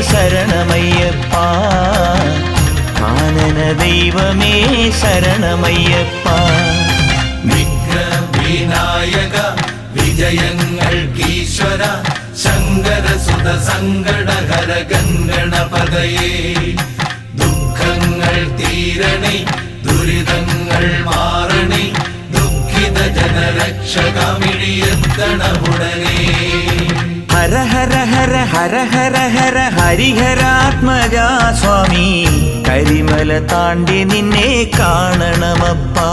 ശരണമയ്യപ്പ കാനന ദൈവമേ ശരണമയ്യപ്പ വിഘ്നവിനായക വിജയങ്ങൾക്കീശ്വര ശങ്കരസുത സങ്കടഹര ഗംഗണപതയേ ദുഃഖങ്ങൾ തീരണേ ദുരിതങ്ങൾ മാറണേ ദുഃഖിത ജനരക്ഷകമിഴിയെത്തണമുടനേ ഹര ഹര ഹര ഹര ഹര ഹര ഹരിഹരാത്മജാ സ്വാമി കരിമല താണ്ടി നിന്നെ കാണണമപ്പാ